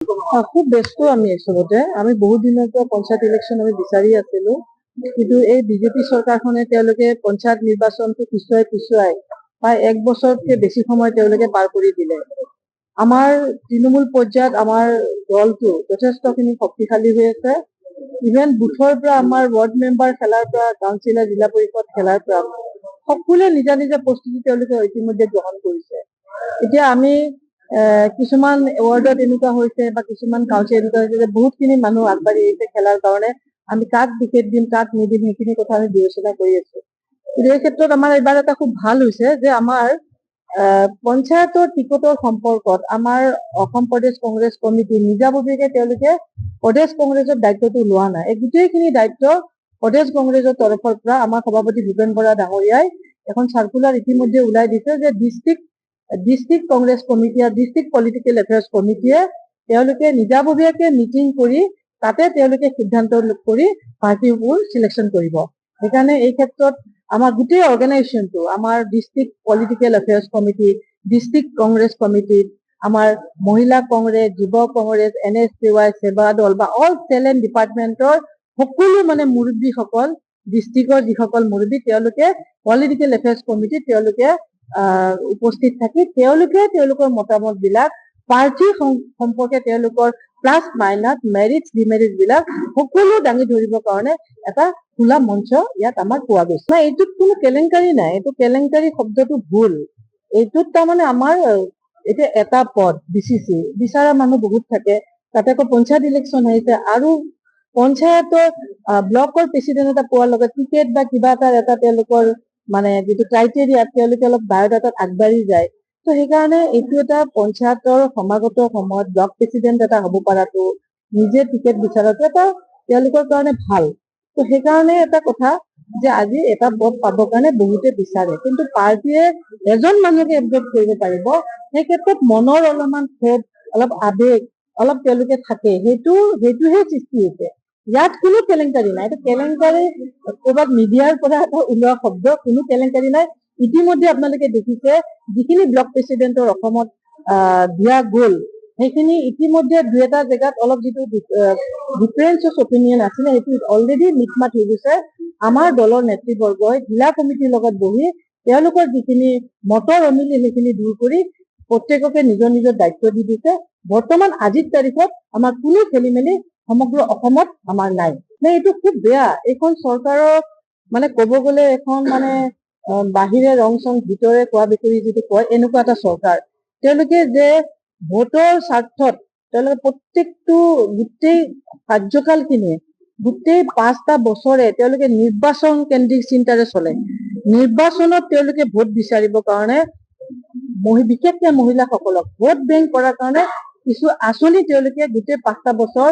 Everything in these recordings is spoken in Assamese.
খুব ব্যস্ত আমি আচলতে আমি বহুত দিনৰ পৰা পঞ্চায়ত ইলেকশ্যন আমি বিচাৰি আছিলো, কিন্তু এই বিজেপি চৰকাৰখনে তেওঁলোকে পঞ্চায়ত নিৰ্বাচনটো পিছুৱাই প্ৰায় 1 বছৰতকৈ বেছি সময় তেওঁলোকে পাৰ কৰি দিলে। আমাৰ তৃণমূল পৰ্যায়ত আমাৰ দলটো যথেষ্টখিনি শক্তিশালী হৈ আছে। ইভেন বুথৰ পৰা আমাৰ ৱাৰ্ড মেম্বাৰ খেলাৰ পৰা কাউন্সিলৰ জিলা পৰিষদ খেলাৰ পৰা সকলোৱে নিজা নিজা প্ৰস্তুতি তেওঁলোকে ইতিমধ্যে গ্ৰহণ কৰিছে। এতিয়া আমি কিছুমান ৱাৰ্ডত এনেকুৱা হৈছে বা কিছুমান কাউন্সিল এনেকুৱা হৈছে যে বহুতখিনি মানুহ আগবাঢ়ি আহিছে খেলাৰ কাৰণে। আমি কাক টিকেট দিম কাক নিদিম সেইখিনি কথা আমি বিবেচনা কৰি আছো। কিন্তু এই ক্ষেত্ৰত আমাৰ এইবাৰ এটা খুব ভাল হৈছে যে আমাৰ পঞ্চায়তৰ টিকটৰ সম্পৰ্কত আমাৰ অসম প্ৰদেশ কংগ্ৰেছ কমিটি নিজাববীয়াকে তেওঁলোকে প্ৰদেশ কংগ্ৰেছৰ দায়িত্বটো লোৱা নাই। এই গোটেইখিনি দায়িত্ব প্ৰদেশ কংগ্ৰেছৰ তৰফৰ পৰা আমাৰ সভাপতি ভূপেন বৰা ডাঙৰীয়াই এখন চাৰ্কুলাৰ ইতিমধ্যে ওলাই দিছে যে ডিষ্ট্ৰিক্ট কংগ্ৰেছ কমিটি আৰু ডিষ্ট্ৰিক্ট পলিটিকেল এফেয়াৰ্ছ কমিটিয়ে তেওঁলোকে নিজাববীয়াকে মিটিং কৰি তাতে তেওঁলোকে সিদ্ধান্ত কৰি পাৰ্টিবোৰ চিলেকশ্যন কৰিব। সেইকাৰণে এই ক্ষেত্ৰত আমাৰ গোটেই অৰ্গেনাইজেশ্যনটো আমাৰ district political affairs committee, district Congress committee, আমাৰ মহিলা কংগ্ৰেছ, যুৱ কংগ্ৰেছ, NSCY, সেৱা দল বা অল চেল এণ্ড ডিপাৰ্টমেণ্টৰ সকলো মুৰব্বীসকল, ডিষ্ট্ৰিক্টৰ যিসকল মুৰব্বী তেওঁলোকে পলিটিকেল এফেয়াৰ্ছ কমিটিত তেওঁলোকে উপস্থিত থাকি তেওঁলোকে তেওঁলোকৰ মতামত বিলাক পাৰ্টি সম্পৰ্কে তেওঁলোকৰ প্লাছ মাইনাছ মেৰিট ডিমেৰিট বিলাক সকলো দাঙি ধৰিবৰ কাৰণে এটা খোলা মঞ্চ ইয়াত আমাৰ পোৱা গৈছে। নাই, এইটোত কোনো কেলেংকাৰী নাই, এইটো কেলেংকাৰী শব্দটো ভুল। এইটোত তাৰমানে আমাৰ এতিয়া এটা পদ BCC বিচাৰা মানুহ বহুত থাকে, তাতে আকৌ পঞ্চায়ত ইলেকশ্যন আহিছে আৰু পঞ্চায়তৰ ব্লকৰ প্ৰেচিডেণ্ট এটা পোৱাৰ লগত টিকেট বা কিবা এটা তেওঁলোকৰ যিটো ক্ৰাইটেৰিয়া তেওঁলোকে অলপ বায়'ডাটাত আগবাঢ়ি যায়। তো সেইকাৰণে এইটো এটা পঞ্চায়তৰ সমাগত সময়ত ব্লক প্ৰেচিডেণ্ট এটা হ'ব পৰাটো, নিজে টিকেট বিচৰাটো এটা তেওঁলোকৰ কাৰণে ভাল। তো সেইকাৰণে এটা কথা যে আজি এটা পদ পাবৰ কাৰণে বহুতে বিচাৰে, কিন্তু পাৰ্টীয়ে এজন মানুহকে এপজৰ্ব কৰিব পাৰিব। সেই ক্ষেত্ৰত মনৰ অলপমান ক্ষোভ, অলপ আৱেগ অলপ তেওঁলোকে থাকে, সেইটোহে সৃষ্টি হৈছে। ইয়াত কোনো কেলেংকাৰী নাই। এইটো কেলেংকাৰী ক'ৰবাত মিডিয়াৰ পৰা এটা ওলোৱা শব্দ, কোনো কেলেংকাৰী নাই। ইতিমধ্যে আপোনালোকে দেখিছে যিখিনি ব্লক প্ৰেচিডেণ্টৰ অসমত দিয়া গ'ল সেইখিনি ইতিমধ্যে দুই এটা জেগাত অলপ যিটো ডিফাৰেঞ্চ অফ অপিনিয়ন আছিলে সেইটো অলৰেডি মিটমাট হৈ গৈছে। আমাৰ দলৰ নেতৃবৰ্গই জিলা কমিটিৰ লগত বহি তেওঁলোকৰ যিখিনি মতৰ অমিল সেইখিনি দূৰ কৰি প্ৰত্যেককে নিজৰ নিজৰ দায়িত্ব দি দিছে। বৰ্তমান আজিৰ তাৰিখত আমাৰ কোনো খেলি মেলি সমগ্ৰ অসমত আমাৰ নাই। এইটো খুব বেয়া। এইখন চৰকাৰক ক'ব গ'লে এখন বাহিৰে ৰং চং ভিতৰে কোৱা বিকৰি যিটো কয় এনেকুৱা এটা চৰকাৰ। তেওঁলোকে যে ভোটৰ স্বাৰ্থত তেওঁলোকে প্ৰত্যেকটো গোটেই কাৰ্যকালখিনি গোটেই 5টা বছৰে তেওঁলোকে নিৰ্বাচন কেন্দ্ৰিক চিন্তাৰে চলে। নিৰ্বাচনত তেওঁলোকে ভোট বিচাৰিবৰ কাৰণে বিশেষকে মহিলাসকলক ভোট বেংক কৰাৰ কাৰণে কিছু আঁচনি তেওঁলোকে গোটেই 5টা বছৰ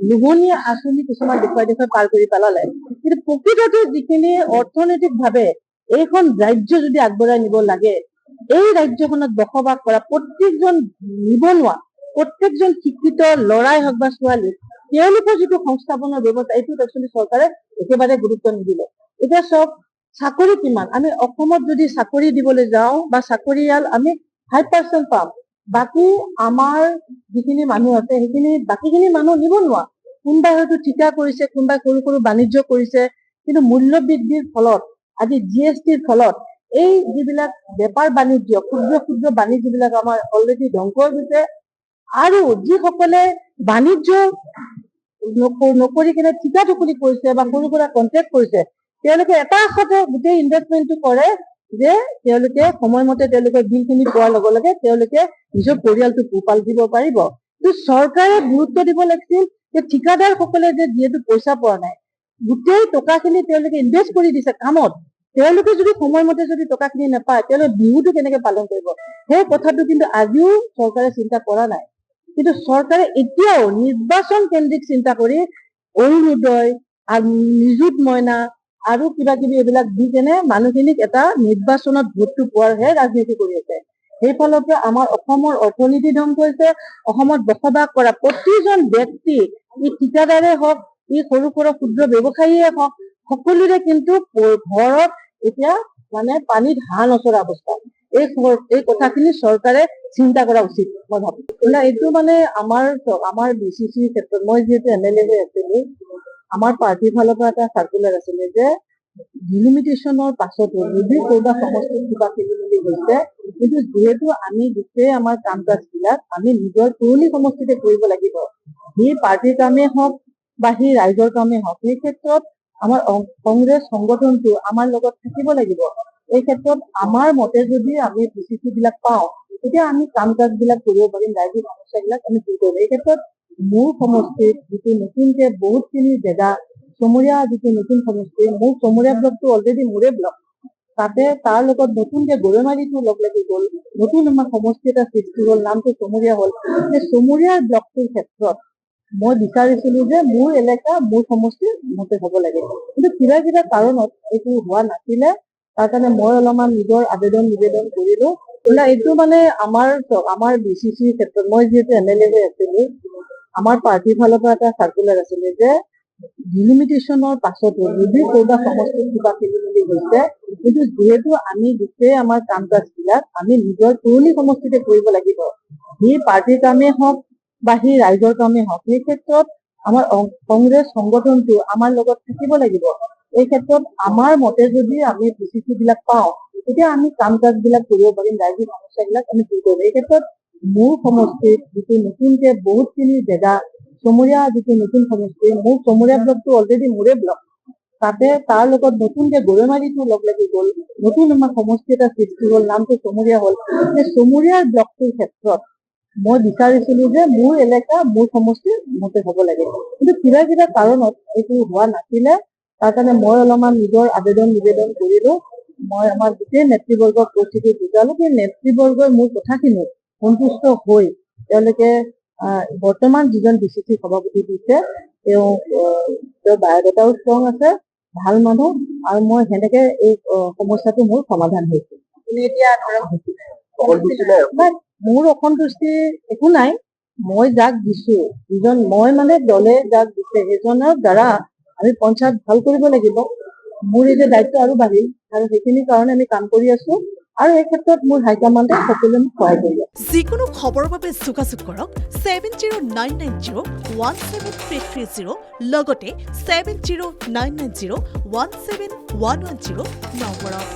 লোভনীয় আঁচনি কিছুমান দেখুৱাই পাৰ কৰি পেলালে। কিন্তু প্ৰকৃততে যিখিনি অৰ্থনৈতিকভাৱে এইখন ৰাজ্য যদি আগবঢ়াই নিব লাগে, এই ৰাজ্যখনত বসবাস কৰা প্ৰত্যেকজন নিবনুৱা, প্ৰত্যেকজন শিক্ষিত ল'ৰাই হওক বা ছোৱালী, তেওঁলোকৰ যিটো সংস্থাপনৰ ব্যৱস্থা এইটোত একচুৱেলি চৰকাৰে একেবাৰে গুৰুত্ব নিদিলে। এতিয়া চাওক, চাকৰি কিমান? আমি অসমত যদি চাকৰি দিবলৈ যাওঁ বা চাকৰিয়াল আমি 5% পাম। বাকী আমাৰ যিখিনি মানুহ আছে সেইখিনি বাকীখিনি মানুহ নিবনুৱা। কোনোবাই হয়তো ঠিকা কৰিছে, কোনোবাই সৰু সৰু বাণিজ্য কৰিছে, কিন্তু মূল্য বৃদ্ধিৰ ফলত আজি GSTৰ ফলত এই যিবিলাক বেপাৰ বাণিজ্য, ক্ষুদ্ৰ বাণিজ্য বিলাক আমাৰ অলৰেডি ধ্বংস হৈ গৈছে। আৰু যিসকলে বাণিজ্য নকৰি কিনে ঠিকা টুকুৰি কৰিছে বা সৰু সুৰা কন্ট্ৰেক্ট কৰিছে, তেওঁলোকে এটা আশাতে গোটেই ইনভেষ্টমেণ্টটো কৰে যে তেওঁলোকে সময়মতে তেওঁলোকৰ বিলখিনি পোৱাৰ লগে লগে তেওঁলোকে নিজৰ পৰিয়ালটো পোহপাল দিব পাৰিব। কিন্তু চৰকাৰে গুৰুত্ব দিব লাগিছিল যে ঠিকাদাৰ সকলে যে যিহেতু পইচা পোৱা নাই, গোটেই টকাখিনি তেওঁলোকে ইনভেষ্ট কৰি দিছে কামত, তেওঁলোকে যদি সময়মতে যদি টকাখিনি নাপায় তেওঁলোকে বিহুটো কেনেকে পালন কৰিব, সেই কথাটো কিন্তু আজিও চৰকাৰে চিন্তা কৰা নাই। কিন্তু চৰকাৰে এতিয়াও নিৰ্বাচন কেন্দ্ৰিক চিন্তা কৰি অৰুণোদয় আৰু নিযুত মইনা আৰু কিবা কিবি এইবিলাক দি কেনে মানুহখিনিক এটা নিৰ্বাচনত ভোটটো পোৱাৰহে ৰাজনীতি কৰি আছে। সেইফালৰ পৰা আমাৰ অসমৰ অৰ্থনীতি ধ্বংস হৈছে। অসমত বসবাস কৰা প্ৰতিজন ব্যক্তি, ই ঠিকাদাৰে হওক, ই সৰু সৰু ক্ষুদ্ৰ ব্যৱসায়ীয়ে হওক, সকলোৰে কিন্তু ঘৰত এতিয়া পানীত হাঁহ নচৰা অৱস্থা। এই কথাখিনি চৰকাৰে চিন্তা কৰা উচিত মই ভাবো। এইটো মানে আমাৰ BCCৰ ক্ষেত্ৰত মই যিহেতু MLA হৈ আছিলো, আমাৰ পাৰ্টিৰ ফালৰ পৰা এটা চাৰ্কুলাৰ আছিলে যে ডিলিমিটেশ্যনৰ পাছতো যদি ক'ৰবাত সমষ্টিত কিবা খেলি-মেলি হৈছে, কিন্তু যিহেতু আমি গোটেই আমাৰ কাম কাজবিলাক আমি নিজৰ পুৰণি সমষ্টিতে কৰিব লাগিব, সি পাৰ্টিৰ কামেই হওক বা সি ৰাইজৰ কামেই হওক, সেই ক্ষেত্ৰত আমাৰ কংগ্ৰেছ সংগঠনটো আমাৰ লগত থাকিব লাগিব। এই ক্ষেত্ৰত আমাৰ মতে যদি আমি BCC বিলাক পাওঁ, তেতিয়া আমি কাম কাজবিলাক কৰিব পাৰিম, ৰাইজৰ সমস্যাবিলাক আমি দূৰ কৰিম। এই ক্ষেত্ৰত মোৰ সমষ্টিত যিটো নতুনকে বহুতখিনি জেগা চমৰীয়া যিটো নতুন সমষ্টি, মোৰ চমৰীয়া ব্লকটো অলৰেডি মোৰে ব্লক, তাতে তাৰ লগত নতুনকে গৰৈমাৰীটো লগ লাগি গ'ল, নতুন আমাৰ সমষ্টি এটা সৃষ্টি হ'ল, নামটো চমৰীয়া হ'ল। সেই চমৰীয়া ব্লকটোৰ ক্ষেত্ৰত মই বিচাৰিছিলো যে মোৰ এলেকা মোৰ সমষ্টিৰ মতে হ'ব লাগে, কিন্তু কিবা কাৰণত এইটো হোৱা নাছিলে। তাৰ কাৰণে মই অলপমান নিজৰ নিবেদন কৰিলো। এইটো মানে আমাৰ BCCৰ ক্ষেত্ৰত মই যিহেতু MLA হৈ আছিলো, আমাৰ পাৰ্টিৰ ফালৰ পৰা এটা চাৰ্কুলাৰ আছিলে যে ডিলিমিটেশ্যনৰ পাছতো যদি ক'ৰবাত সমষ্টিত কিবা খেলি-মেলি হৈছে, কিন্তু যিহেতু আমি গোটেই আমাৰ কাম কাজবিলাক আমি নিজৰ পুৰণি সমষ্টিতে কৰিব লাগিব, সি পাৰ্টিৰ কামেই হওক বা সি ৰাইজৰ কামেই হওক, সেই ক্ষেত্ৰত আমাৰ কংগ্ৰেছ সংগঠনটো আমাৰ লগত থাকিব লাগিব। এই ক্ষেত্ৰত আমাৰ মতে যদি আমি BCC বিলাক পাওঁ, তেতিয়া আমি কাম কাজবিলাক কৰিব পাৰিম, ৰাইজৰ সমস্যাবিলাক আমি দূৰ কৰিম। এই ক্ষেত্ৰত মোৰ সমষ্টিত যিটো নতুনকে বহুতখিনি জেগা চমৰীয়া যিটো নতুন সমষ্টি, মোৰ চমৰীয়া ব্লকটো অলৰেডি মোৰে ব্লক, তাতে তাৰ লগত নতুনকে গৰৈমাৰীটো লগ লাগি গ'ল, নতুন আমাৰ সমষ্টি এটা সৃষ্টি হ'ল, নামটো চমৰীয়া হ'ল। সেই চমৰীয়া ব্লকটোৰ ক্ষেত্ৰত মই বিচাৰিছিলো যে মোৰ এলেকা মোৰ সমষ্টিৰ মতে হ'ব লাগে, কিন্তু কিবা কাৰণত এইটো হোৱা নাছিলে। তাৰ কাৰণে মই অলপমান নিজৰ নিবেদন কৰিলো। মই আমাৰ গোটেই নেতৃবৰ্গক পৰিস্থিতি বুজালো, সেই নেতৃবৰ্গই মোৰ কথাখিনি সন্তুষ্ট হৈ তেওঁলোকে বৰ্তমান যিজন BCC সভাপতি দিছে, তেওঁৰ বায়'ডাটাও ষ্ট্ৰং আছে, ভাল মানুহ, আৰু মই সেনেকে এই সমস্যাটো মোৰ সমাধান হৈছে। এতিয়া মোৰ অসন্তুষ্টি একো নাই। মই যাক দিছো, মই মানে দলে যাক দিছে সেইজনৰ দ্বাৰা আমি পঞ্চায়ত ভাল কৰিব লাগিব। মোৰ এতিয়া দায়িত্ব আৰু বাঢ়িল, আৰু সেইখিনি কাৰণে আমি কাম কৰি আছো, আৰু এই ক্ষেত্ৰত মোৰ হাইকমাণ্ডে সকলোৱে মোক সহায় কৰি আছে। যিকোনো খবৰৰ বাবে যোগাযোগ কৰক 7099017330 লগতে 7099017110 নম্বৰত।